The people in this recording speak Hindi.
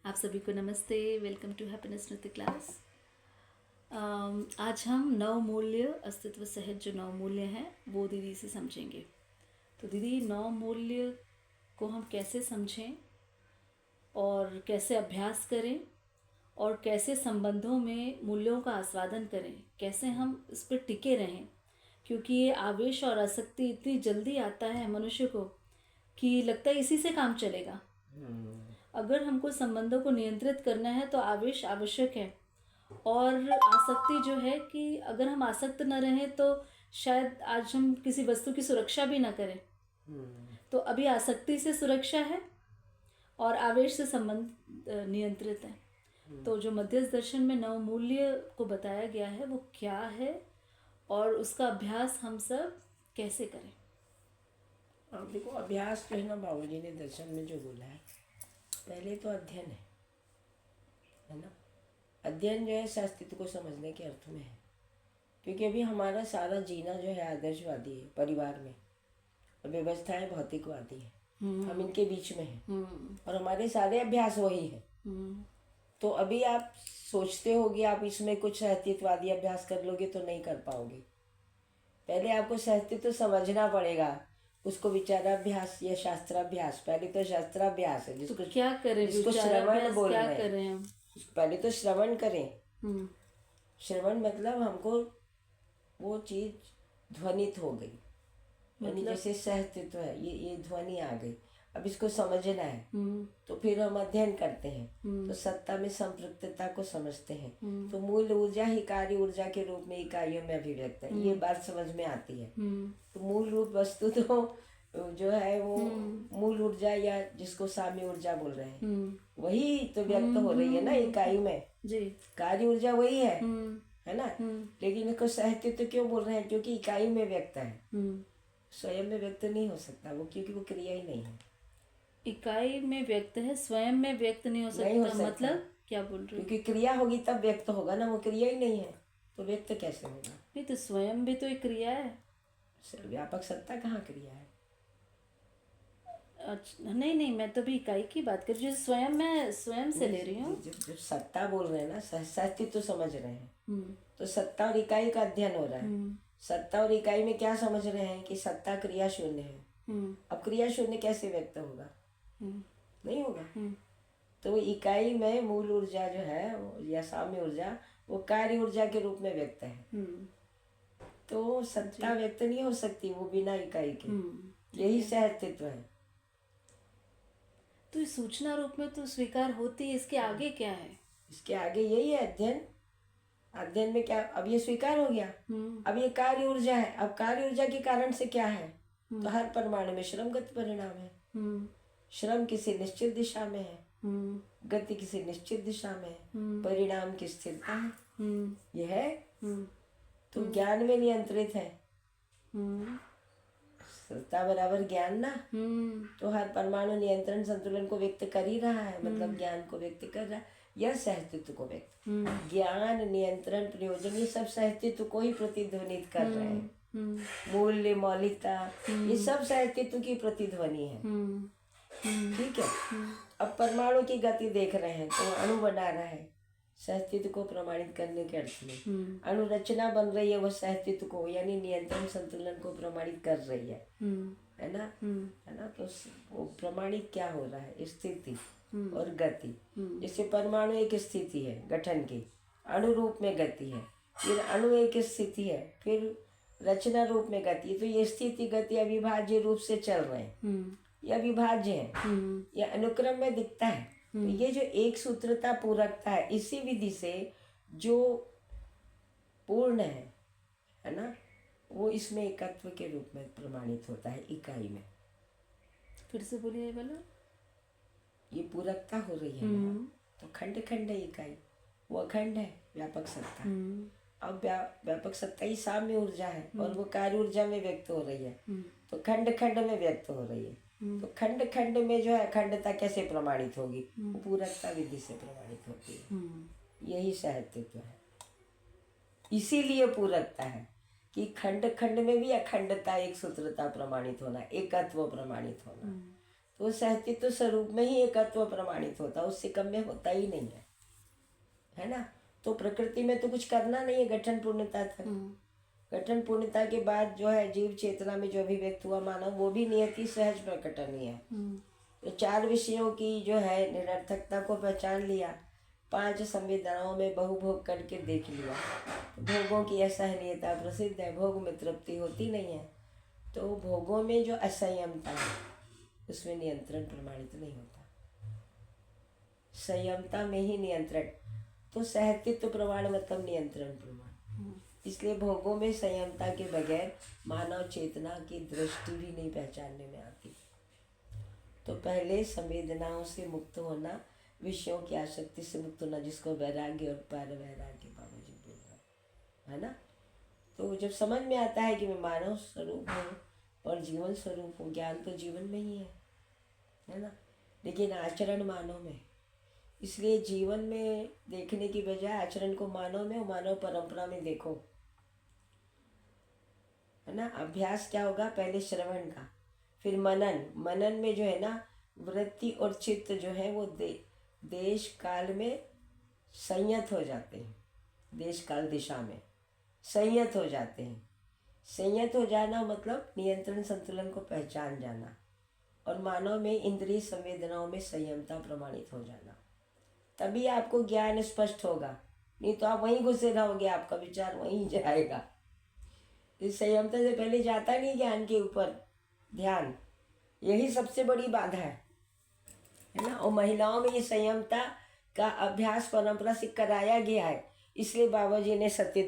आप सभी को नमस्ते। वेलकम टू हैप्पीनेस नृत्य क्लास। आज हम नव मूल्य, अस्तित्व सहित जो नव मूल्य हैं वो दीदी से समझेंगे। तो दीदी, नव मूल्य को हम कैसे समझें और कैसे अभ्यास करें और कैसे संबंधों में मूल्यों का आस्वादन करें, कैसे हम इस पर टिके रहें, क्योंकि ये आवेश और आसक्ति इतनी जल्दी आता है मनुष्य को कि लगता है इसी से काम चलेगा। अगर हमको संबंधों को नियंत्रित करना है तो आवेश आवश्यक है, और आसक्ति जो है कि अगर हम आसक्त न रहें तो शायद आज हम किसी वस्तु की सुरक्षा भी ना करें। तो अभी आसक्ति से सुरक्षा है और आवेश से संबंध नियंत्रित है। तो जो मध्यस्थ दर्शन में नव मूल्य को बताया गया है वो क्या है और उसका अभ्यास हम सब कैसे करें? अब देखो, अभ्यास जो है ना, बाबूजी ने दर्शन में जो बोला है, पहले तो अध्ययन है ना। अध्ययन जो है अस्तित्व को समझने के अर्थ में है, क्योंकि अभी हमारा सारा जीना जो है आदर्शवादी है, परिवार में, और व्यवस्थाएं भौतिकवादी है। हम इनके बीच में हैं और हमारे सारे अभ्यास वही है। तो अभी आप सोचते होगे आप इसमें कुछ अस्तित्ववादी अभ्यास कर लोगे तो नहीं कर पाओगे। पहले आपको अस्तित्व समझना पड़ेगा, उसको विचाराभ्यास या शास्त्राभ्यास। पहले तो शास्त्राभ्यास है, जिसको क्या करें? जिसको श्रवण बोल रहे हैं। करें हम? पहले तो श्रवण करें। श्रवण मतलब हमको वो चीज ध्वनित हो गई, यानी जैसे सहस्तित्व है, ये ध्वनि आ गई, अब इसको समझना है। तो फिर हम अध्ययन करते हैं, तो सत्ता में संपृक्तता को समझते हैं। तो मूल ऊर्जा ही कार्य ऊर्जा के रूप में इकाइयों में अभिव्यक्त है, ये बात समझ में आती है। तो मूल रूप वस्तु तो जो है वो मूल ऊर्जा, या जिसको साम्य ऊर्जा बोल रहे हैं, वही तो व्यक्त हो रही है ना इकाई में जी। कार्य ऊर्जा वही है ना। लेकिन इसको सहस्तित्व क्यों बोल रहे हैं? क्योंकि इकाई में व्यक्त है, स्वयं में व्यक्त नहीं हो सकता वो, क्योंकि वो क्रिया ही नहीं है। इकाई में व्यक्त है, स्वयं में व्यक्त नहीं हो सकता। मतलब क्या बोल रहे हो? क्योंकि क्रिया होगी तब व्यक्त होगा ना, वो क्रिया ही नहीं है तो व्यक्त कैसे होगा? नहीं तो स्वयं भी तो एक क्रिया है। व्यापक सत्ता कहाँ क्रिया है? अच्छा, नहीं, मैं तो भी इकाई की बात कर रही हूँ, स्वयं मैं स्वयं से ले रही हूँ। जब सत्ता बोल रहे हैं ना, सहस्तित्व तो समझ रहे हैं, तो सत्ता और इकाई का अध्ययन हो रहा है। सत्ता और इकाई में क्या समझ रहे हैं कि सत्ता क्रिया शून्य है। अब क्रिया शून्य कैसे व्यक्त होगा? नहीं होगा। तो वो इकाई में मूल ऊर्जा जो है या साम्य ऊर्जा, वो कार्य ऊर्जा के रूप में व्यक्त है। तो सत्ता व्यक्त नहीं हो सकती वो बिना इकाई के। यही सहस्तित्व है। तो इस सूचना रूप में तो स्वीकार होती है, इसके आगे क्या है? इसके आगे यही है अध्ययन। अध्ययन में क्या? अब ये स्वीकार हो गया, अब ये कार्य ऊर्जा है। अब कार्य ऊर्जा के कारण से क्या है? तो हर परमाणु में श्रमगत परिणाम है। श्रम किसी निश्चित दिशा में है, गति किसी निश्चित दिशा में है, परिणाम की स्थिरता है। यह है तो ज्ञान में नियंत्रित है। सत्ता बराबर ज्ञान ना। तो हर परमाणु नियंत्रण संतुलन को व्यक्त कर ही रहा है, मतलब ज्ञान को व्यक्त कर रहा है, यह सहस्तित्व को व्यक्त। ज्ञान, नियंत्रण, प्रयोजन, ये सब सहस्तित्व को ही प्रतिध्वनित कर रहे हैं। मूल्य, मौलिकता, ये सब सहस्तित्व की प्रतिध्वनि है। ठीक है। अब परमाणु की गति देख रहे हैं तो अणु बना रहा है, सहस्तित्व को प्रमाणित करने के अर्थ में। अणु रचना बन रही है, वो सहस्तित्व को यानी नियंत्रण संतुलन को प्रमाणित कर रही है ना। है ना। तो वो प्रमाणित क्या हो रहा है? स्थिति और गति। जैसे परमाणु एक स्थिति है गठन की, अणु रूप में गति है, फिर अणु एक स्थिति है, फिर रचना रूप में गति। तो ये स्थिति गति अविभाज्य रूप से चल रहे हैं, ये अविभाज्य है, ये अनुक्रम में दिखता है। तो ये जो एक सूत्रता पूरकता है, इसी विधि से जो पूर्ण है ना, वो इसमें एकत्व के रूप में प्रमाणित होता है इकाई में। फिर से बोलिए बोलो। ये पूरकता हो रही है ना, तो खंड खंड है इकाई, वो अखंड है व्यापक सत्ता। अब व्यापक सत्ता ही साम्य ऊर्जा है और वो कार्य ऊर्जा में व्यक्त हो रही है, तो खंड खंड में व्यक्त हो रही है। तो खंड खंड में जो है अखंडता कैसे प्रमाणित होगी? वो पूरकता विधि से प्रमाणित होती है। यही सहस्तित्व है। इसीलिए पूरकता है कि खंड खंड में भी अखंडता, एक सूत्रता प्रमाणित होना, एकत्व प्रमाणित होना। तो सहस्तित्व स्वरूप में ही एकत्व प्रमाणित होता, उससे कम में होता ही नहीं है ना। तो प्रकृति में तो कुछ करना नहीं है, गठन पूर्णता तक। गठन पूर्णता के बाद जो है जीव चेतना में जो भी व्यक्त हुआ मानव, वो भी नियति सहज प्रकटन ही है। तो 4 विषयों की जो है निरर्थकता को पहचान लिया, 5 संवेदनाओं में बहुभोग करके देख लिया। तो भोगों की असहनीयता प्रसिद्ध है, भोग में तृप्ति होती नहीं है। तो भोगों में जो असंयमता है उसमें नियंत्रण प्रमाणित नहीं होता, संयमता में ही नियंत्रण। तो सहस्तित्व प्रमाण मतलब नियंत्रण प्रमाण। इसलिए भोगों में संयमता के बगैर मानव चेतना की दृष्टि भी नहीं पहचानने में आती। तो पहले संवेदनाओं से मुक्त होना, विषयों की आसक्ति से मुक्त होना, जिसको वैराग्य और पर वैराग्य बाबा जी बोल रहे है ना। तो जब समझ में आता है कि मैं मानव स्वरूप हूँ और जीवन स्वरूप हूँ, ज्ञान तो जीवन में ही है ना, लेकिन आचरण मानव में। इसलिए जीवन में देखने की बजाय आचरण को मानव में और मानव परंपरा में देखो, है ना। अभ्यास क्या होगा, पहले श्रवण का, फिर मनन। मनन में जो है ना वृत्ति और चित्त जो है वो देश काल में संयत हो जाते हैं, देश काल दिशा में संयत हो जाते हैं। संयत हो जाना मतलब नियंत्रण संतुलन को पहचान जाना, और मानव में इंद्रिय संवेदनाओं में संयमता प्रमाणित हो जाना। तभी आपको ज्ञान स्पष्ट होगा, नहीं तो आप वहीं घुसे रहोगे, आपका विचार वहीं जाएगा। इस संयमता से पहले जाता नहीं ज्ञान के ऊपर ध्यान, यही सबसे बड़ी बाधा है ना। और महिलाओं में ये संयमता का अभ्यास परंपरा से कराया गया है, इसलिए बाबा जी ने सत्य